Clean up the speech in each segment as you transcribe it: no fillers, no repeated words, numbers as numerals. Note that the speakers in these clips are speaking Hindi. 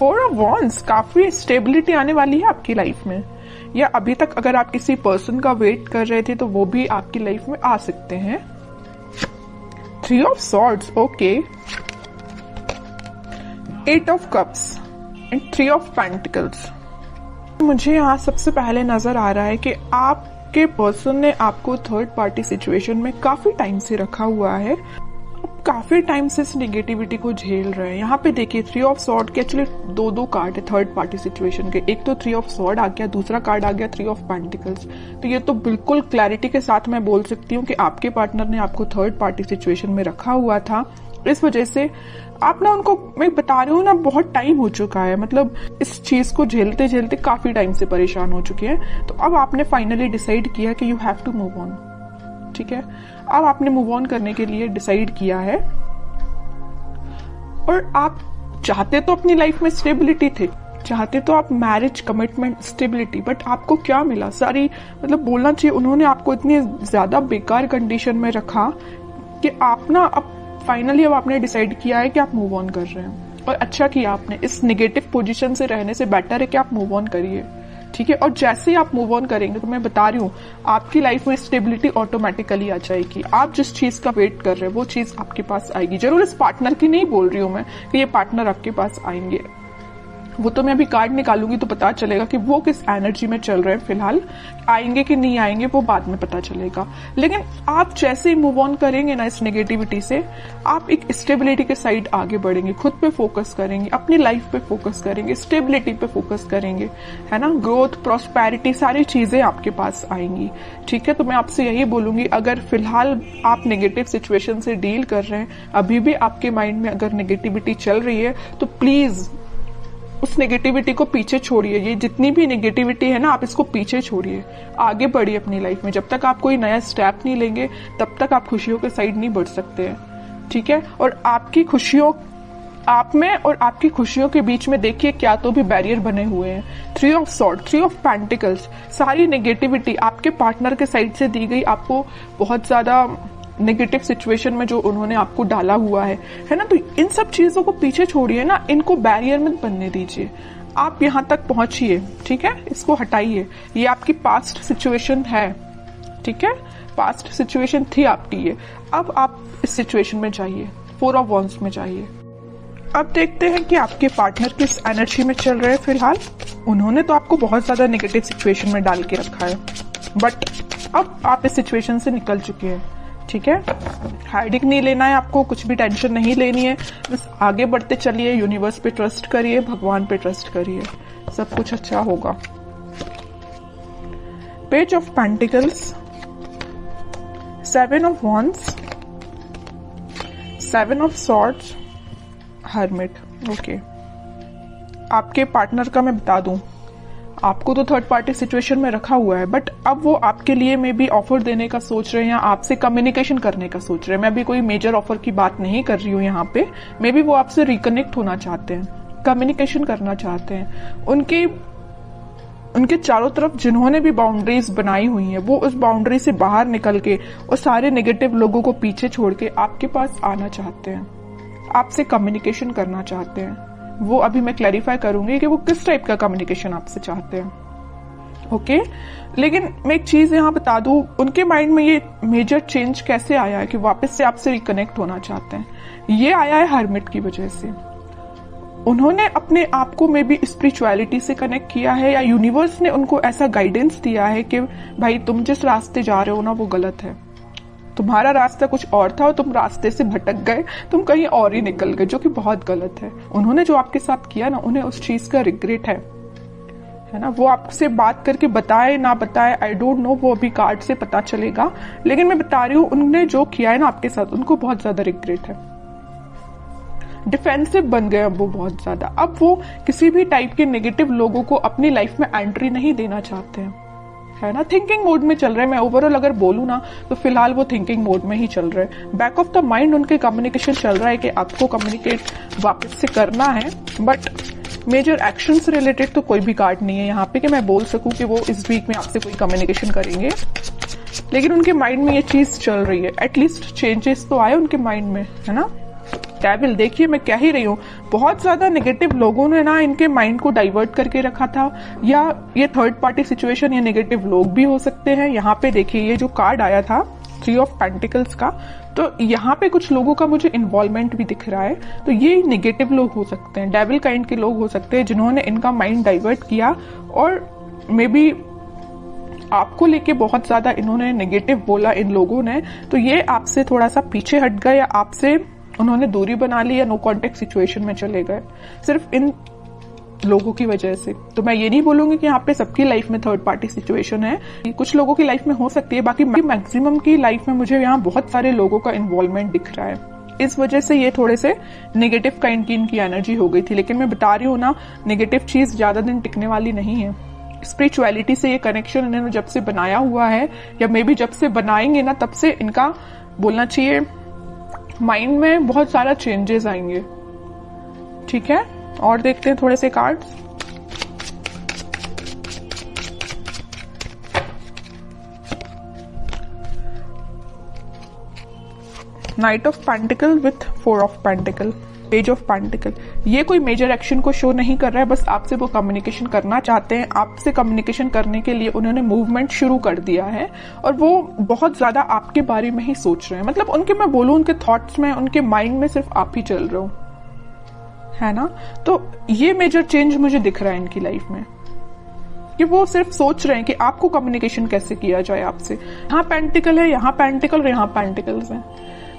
4 ऑफ वॉन्ड्स, काफी स्टेबिलिटी आने वाली है आपकी लाइफ में, या अभी तक अगर आप किसी पर्सन का वेट कर रहे थे तो वो भी आपकी लाइफ में आ सकते हैं। 3 of swords, okay. 8 of cups and 3 of pentacles. मुझे यहाँ सबसे पहले नजर आ रहा है कि आपके पर्सन ने आपको थर्ड पार्टी सिचुएशन में काफी टाइम से रखा हुआ है, काफी टाइम से इस नेगेटिविटी को झेल रहे हैं। यहाँ पे देखिए 3 ऑफ सॉर्ड के एक्चुअली दो कार्ड है थर्ड पार्टी सिचुएशन के, एक तो 3 ऑफ सॉर्ड आ गया, दूसरा कार्ड आ गया 3 ऑफ पेंटिकल्स। तो ये तो बिल्कुल क्लैरिटी के साथ मैं बोल सकती हूँ कि आपके पार्टनर ने आपको थर्ड पार्टी सिचुएशन में रखा हुआ था। इस वजह से आप ना उनको, मैं बता रही हूँ ना, बहुत टाइम हो चुका है, मतलब इस चीज को झेलते झेलते काफी टाइम से परेशान हो चुके हैं। तो अब आपने फाइनली डिसाइड किया कि you have to move on, ठीक है। अब आपने मूव ऑन करने के लिए डिसाइड किया है, और आप चाहते तो अपनी लाइफ में स्टेबिलिटी थे, चाहते तो आप मैरिज, कमिटमेंट, स्टेबिलिटी, बट आपको क्या मिला? सारी, मतलब बोलना चाहिए उन्होंने आपको इतनी ज्यादा बेकार कंडीशन में रखा कि आप ना अब फाइनली अब आपने डिसाइड किया है कि आप मूव ऑन कर रहे हैं, और अच्छा किया आपने। इस नेगेटिव पोजीशन से रहने से बेटर है कि आप मूव ऑन करिए, ठीक है। और जैसे ही आप मूव ऑन करेंगे तो मैं बता रही हूँ आपकी लाइफ में स्टेबिलिटी ऑटोमेटिकली आ जाएगी। आप जिस चीज का वेट कर रहे हैं वो चीज आपके पास आएगी। जरूर इस पार्टनर की नहीं बोल रही हूँ मैं कि ये पार्टनर आपके पास आएंगे, वो तो मैं अभी कार्ड निकालूंगी तो पता चलेगा कि वो किस एनर्जी में चल रहे हैं फिलहाल, आएंगे कि नहीं आएंगे वो बाद में पता चलेगा। लेकिन आप जैसे ही मूव ऑन करेंगे ना इस नेगेटिविटी से, आप एक स्टेबिलिटी के साइड आगे बढ़ेंगे, खुद पे फोकस करेंगे, अपनी लाइफ पे फोकस करेंगे, स्टेबिलिटी पे फोकस करेंगे, है ना। ग्रोथ, प्रॉस्पेरिटी, सारी चीजें आपके पास आएंगी, ठीक है। तो मैं आपसे यही बोलूंगी, अगर फिलहाल आप नेगेटिव सिचुएशन से डील कर रहे हैं, अभी भी आपके माइंड में अगर नेगेटिविटी चल रही है, तो प्लीज उस नेगेटिविटी को पीछे छोड़िए। ये जितनी भी नेगेटिविटी है ना, आप इसको पीछे छोड़िए, आगे बढ़िए अपनी लाइफ में। जब तक आप कोई नया स्टेप नहीं लेंगे तब तक आप खुशियों के साइड नहीं बढ़ सकते हैं, ठीक है। और आपकी खुशियों, आप में और आपकी खुशियों के बीच में देखिए क्या तो भी बैरियर बने हुए हैं। 3 ऑफ सॉर्ड, 3 ऑफ पेंटिकल्स, सारी नेगेटिविटी आपके पार्टनर के साइड से दी गई, आपको बहुत ज्यादा नेगेटिव सिचुएशन में जो उन्होंने आपको डाला हुआ है ना। तो इन सब चीजों को पीछे छोड़िए ना, इनको बैरियर मत बनने दीजिए। आप यहां तक पहुंचिए, ठीक है, इसको हटाइए। ये आपकी पास्ट सिचुएशन है, ठीक है, पास्ट सिचुएशन थी आपकी ये। अब आप इस सिचुएशन में जाइए, 4 ऑफ वॉन्ड्स में जाइए। अब देखते हैं कि आपके पार्टनर किस एनर्जी में चल रहे हैं फिलहाल। उन्होंने तो आपको बहुत ज्यादा नेगेटिव सिचुएशन में डाल के रखा है, बट अब आप इस सिचुएशन से निकल चुके हैं, ठीक है। हाइडिंग नहीं लेना है आपको, कुछ भी टेंशन नहीं लेनी है, बस आगे बढ़ते चलिए, यूनिवर्स पे ट्रस्ट करिए, भगवान पे ट्रस्ट करिए, सब कुछ अच्छा होगा। Page of pentacles, 7 of wands, 7 of swords, hermit, okay. आपके पार्टनर का मैं बता दूं, आपको तो थर्ड पार्टी सिचुएशन में रखा हुआ है, बट अब वो आपके लिए मे बी ऑफर देने का सोच रहे हैं या आपसे कम्युनिकेशन करने का सोच रहे हैं। मैं अभी कोई मेजर ऑफर की बात नहीं कर रही हूँ यहाँ पे, मे बी वो आपसे रिकनेक्ट होना चाहते हैं, कम्युनिकेशन करना चाहते हैं। उनके चारों तरफ जिन्होंने भी बाउंड्रीज बनाई हुई हैं, वो उस बाउंड्री से बाहर निकल के और सारे नेगेटिव लोगों को पीछे छोड़ के आपके पास आना चाहते हैं, आपसे कम्युनिकेशन करना चाहते हैं। वो अभी मैं क्लैरिफाई करूंगी कि वो किस टाइप का कम्युनिकेशन आपसे चाहते हैं, ओके। लेकिन मैं एक चीज यहाँ बता दूं, उनके माइंड में ये मेजर चेंज कैसे आया है कि वापस से आपसे रिकनेक्ट होना चाहते हैं। ये आया है हर्मिट की वजह से। उन्होंने अपने आप को में भी स्पिरिचुअलिटी से कनेक्ट किया है, या यूनिवर्स ने उनको ऐसा गाइडेंस दिया है कि भाई तुम जिस रास्ते जा रहे हो ना वो गलत है, तुम्हारा रास्ता कुछ और था और तुम रास्ते से भटक गए, तुम कहीं और ही निकल गए, जो कि बहुत गलत है। उन्होंने जो आपके साथ किया ना, उन्हें उस चीज का रिग्रेट है ना। वो आपसे बात करके बताए ना बताए, आई डोंट नो, वो अभी कार्ड से पता चलेगा। लेकिन मैं बता रही हूँ, उन्होंने जो किया है ना आपके साथ, उनको बहुत ज्यादा रिग्रेट है। डिफेंसिव बन गए अब वो बहुत ज्यादा। अब वो किसी भी टाइप के नेगेटिव लोगों को अपनी लाइफ में एंट्री नहीं देना चाहते हैं, है ना। थिंकिंग मोड में चल रहे हैं। मैं ओवरऑल अगर बोलूं ना तो फिलहाल वो थिंकिंग मोड में ही चल रहे हैं। बैक ऑफ द माइंड उनके कम्युनिकेशन चल रहा है कि आपको कम्युनिकेट वापस से करना है, बट मेजर एक्शन से रिलेटेड तो कोई भी कार्ड नहीं है यहाँ पे कि मैं बोल सकूं कि वो इस वीक में आपसे कोई कम्युनिकेशन करेंगे। लेकिन उनके माइंड में ये चीज चल रही है, एटलीस्ट चेंजेस तो आए उनके माइंड में, है ना। डेविल, देखिए मैं कह ही रही हूँ, बहुत ज्यादा नेगेटिव लोगों ने ना इनके माइंड को डाइवर्ट करके रखा था, या ये थर्ड पार्टी सिचुएशन या नेगेटिव लोग भी हो सकते हैं। यहाँ पे देखिए ये जो कार्ड आया था 3 ऑफ पेंटिकल्स का, तो यहाँ पे कुछ लोगों का मुझे इन्वॉल्वमेंट भी दिख रहा है, तो ये नेगेटिव लोग हो सकते हैं, डेविल काइंड के लोग हो सकते हैं जिन्होंने इनका माइंड डाइवर्ट किया, और मे बी आपको लेके बहुत ज्यादा इन्होंने नेगेटिव बोला इन लोगों ने, तो ये आपसे थोड़ा सा पीछे हट गए, या आपसे उन्होंने दूरी बना ली, या नो कॉन्टेक्ट सिचुएशन में चले गए, सिर्फ इन लोगों की वजह से। तो मैं ये नहीं बोलूंगी कि यहाँ पे सबकी लाइफ में थर्ड पार्टी सिचुएशन है, कुछ लोगों की लाइफ में हो सकती है, बाकी मैक्सिमम की लाइफ में मुझे यहाँ बहुत सारे लोगों का इन्वॉल्वमेंट दिख रहा है। इस वजह से ये थोड़े से नेगेटिव काइंड की इनकी एनर्जी हो गई थी, लेकिन मैं बता रही हूँ ना, नेगेटिव चीज ज्यादा दिन टिकने वाली नहीं है। स्पिरिचुअलिटी से ये कनेक्शन इन्होंने जब से बनाया हुआ है, या मे बी जब से बनाएंगे ना, तब से इनका बोलना चाहिए माइंड में बहुत सारा चेंजेस आएंगे। ठीक है, और देखते हैं थोड़े से cards. Night of pentacle with 4 of pentacle, page of pentacle. ये कोई मेजर एक्शन को शो नहीं कर रहा है, बस आपसे वो कम्युनिकेशन करना चाहते हैं। आपसे कम्युनिकेशन करने के लिए उन्होंने मूवमेंट शुरू कर दिया है, और वो बहुत ज्यादा आपके बारे में ही सोच रहे हैं। मतलब उनके, मैं बोलूं, उनके थॉट्स में, उनके माइंड में सिर्फ आप ही चल रहे हो, है ना। तो ये मेजर चेंज मुझे दिख रहा है इनकी लाइफ में, कि वो सिर्फ सोच रहे हैं कि आपको कम्युनिकेशन कैसे किया जाए आपसे। यहाँ पेंटिकल है, यहाँ पेंटिकल और यहाँ पेंटिकल्स है,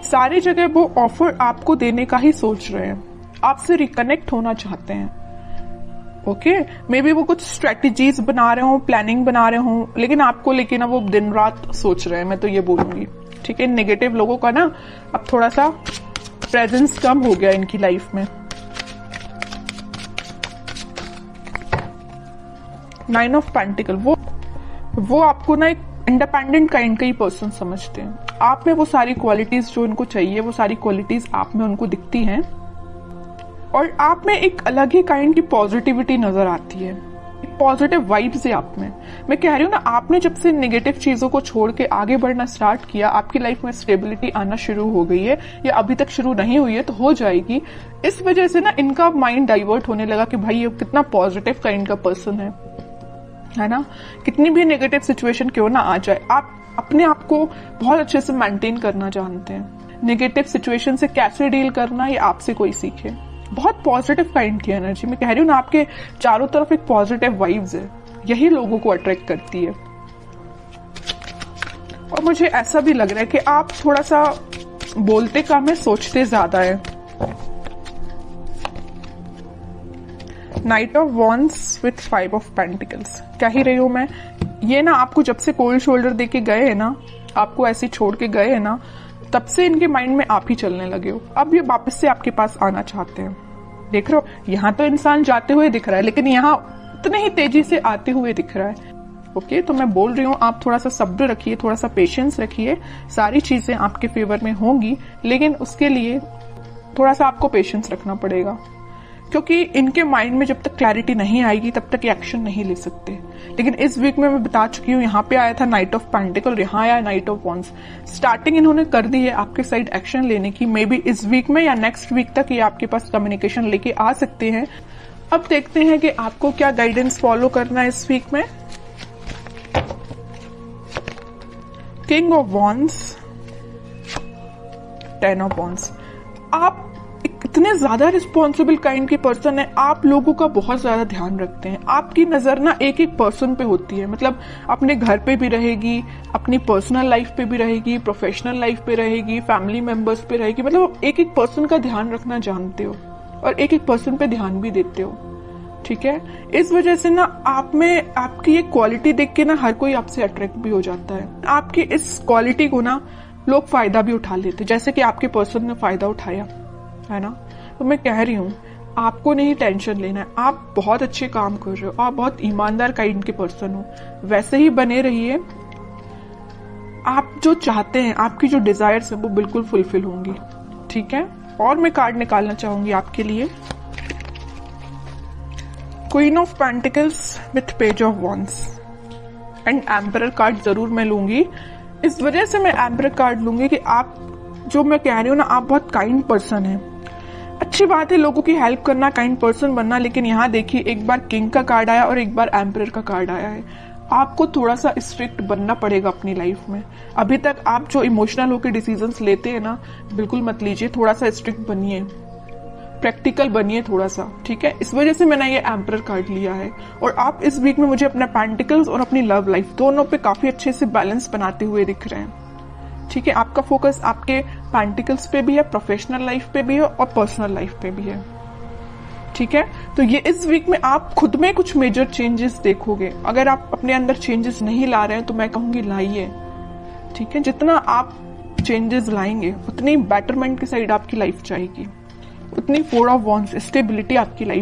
सारी जगह वो ऑफर आपको देने का ही सोच रहे हैं, आपसे रिकनेक्ट होना चाहते हैं। ओके, मे बी वो कुछ स्ट्रेटेजीज बना रहे हो, प्लानिंग बना रहे हो, लेकिन आपको लेके ना वो दिन रात सोच रहे हैं, मैं तो ये बोलूंगी। ठीक है, नेगेटिव लोगों का ना अब थोड़ा सा प्रेजेंस कम हो गया इनकी लाइफ में। 9 ऑफ पेंटिकल, वो आपको ना एक इंडिपेंडेंट काइंड का ही पर्सन समझते हैं। आप में वो सारी क्वालिटीज जो उनको चाहिए, वो सारी क्वालिटीज आप में उनको दिखती हैं, और आप में एक अलग ही काइंड की पॉजिटिविटी नजर आती है, पॉजिटिव वाइब्स है आप में। मैं कह रही हूँ ना, आपने जब से नेगेटिव चीजों को छोड़ के आगे बढ़ना स्टार्ट किया, आपकी लाइफ में स्टेबिलिटी आना शुरू हो गई है, या अभी तक शुरू नहीं हुई है तो हो जाएगी। इस वजह से ना इनका माइंड डाइवर्ट होने लगा कि भाई ये कितना पॉजिटिव काइंड का पर्सन है ना। कितनी भी नेगेटिव सिचुएशन क्यों ना आ जाए, आप अपने आप को बहुत अच्छे से मेंटेन करना जानते हैं। नेगेटिव सिचुएशन से कैसे डील करना, ये आपसे कोई सीखे। बहुत पॉजिटिव काइंड की एनर्जी, मैं कह रही हूँ ना, आपके चारों तरफ एक पॉजिटिव वाइब्स है, यही लोगों को अट्रैक्ट करती है। और मुझे ऐसा भी लग रहा है कि आप थोड़ा सा बोलते कम है, सोचते ज्यादा है। Night of wands with 5 of pentacles, कह ही रही हूं मैं, ये ना आपको जब से कोल्ड शोल्डर देके गए हैं ना, आपको ऐसे छोड़ के गए हैं ना, तब से इनके माइंड में आप ही चलने लगे हो। अब ये वापस से आपके पास आना चाहते हैं। देख रहे हो, यहाँ तो इंसान जाते हुए दिख रहा है, लेकिन यहाँ उतने ही तेजी से आते हुए दिख रहा है। ओके, तो मैं बोल रही हूँ, आप थोड़ा सा सब्र रखिए, थोड़ा सा पेशेंस रखिए, सारी चीजें आपके फेवर में होंगी, लेकिन उसके लिए थोड़ा सा आपको पेशेंस रखना पड़ेगा, क्योंकि इनके माइंड में जब तक क्लैरिटी नहीं आएगी तब तक एक्शन नहीं ले सकते। लेकिन इस वीक में मैं बता चुकी हूँ, यहाँ पे आया था नाइट ऑफ पेंटिकल, यहाँ आया नाइट ऑफ वॉन्ड्स। स्टार्टिंग इन्होंने कर दी है आपके साइड एक्शन लेने की, मे बी इस वीक में या नेक्स्ट वीक तक ये आपके पास कम्युनिकेशन लेके आ सकते हैं। अब देखते हैं कि आपको क्या गाइडेंस फॉलो करना है इस वीक में। King of wands, 10 of wands. आप इतने ज्यादा रिस्पॉन्सिबल काइंड के पर्सन है, आप लोगों का बहुत ज्यादा ध्यान रखते हैं। आपकी नजर ना एक एक पर्सन पे होती है, मतलब अपने घर पे भी रहेगी, अपनी पर्सनल लाइफ पे भी रहेगी, प्रोफेशनल लाइफ पे रहेगी, फैमिली मेंबर्स पे रहेगी। मतलब एक एक पर्सन का ध्यान रखना जानते हो, और एक एक पर्सन पे ध्यान भी देते हो। ठीक है, इस वजह से ना आप में आपकी ये क्वालिटी देख के ना हर कोई आपसे अट्रैक्ट भी हो जाता है। आपकी इस क्वालिटी को ना लोग फायदा भी उठा लेते, जैसे कि आपके पर्सन ने फायदा उठाया है ना। तो मैं कह रही हूँ, आपको नहीं टेंशन लेना है, आप बहुत अच्छे काम कर रहे हो, आप बहुत ईमानदार काइंड के पर्सन हो, वैसे ही बने रहिए। आप जो चाहते हैं, आपकी जो डिजायर्स है वो बिल्कुल फुलफिल होंगी। ठीक है, और मैं कार्ड निकालना चाहूंगी आपके लिए, queen of pentacles with page of wands and emperor card जरूर मैं लूंगी। इस वजह से मैं एम्परर कार्ड लूंगी कि आप, जो मैं कह रही हूँ ना, आप बहुत काइंड पर्सन है, अच्छी बात है लोगों की हेल्प करना, काइंड पर्सन बनना, लेकिन यहाँ देखिए एक बार किंग का कार्ड आया और एक बार एम्परर का कार्ड आया है। आपको थोड़ा सा स्ट्रिक्ट बनना पड़ेगा अपनी लाइफ में। अभी तक आप जो इमोशनल होकर डिसीजंस लेते हैं ना, बिल्कुल मत लीजिए, थोड़ा सा स्ट्रिक्ट बनिए, प्रैक्टिकल बनिए थोड़ा सा, ठीक है। इस वजह से मैंने ये एम्परर कार्ड लिया है। और आप इस वीक में मुझे अपना पेंटिकल्स और अपनी लव लाइफ दोनों पे काफी अच्छे से बैलेंस बनाते हुए दिख रहे हैं, ठीक है। आपका फोकस आपके पेंटिकल्स पे भी है, प्रोफेशनल लाइफ पे भी है और पर्सनल लाइफ पे भी है, ठीक है। तो ये इस वीक में आप खुद में कुछ मेजर चेंजेस देखोगे। अगर आप अपने अंदर चेंजेस नहीं ला रहे हैं तो मैं कहूंगी लाइए, ठीक है। जितना आप चेंजेस लाएंगे उतनी बेटरमेंट की साइड आपकी लाइफ जाएगी, उतनी 4 ऑफ वॉन्ड्स स्टेबिलिटी आपकी लाइफ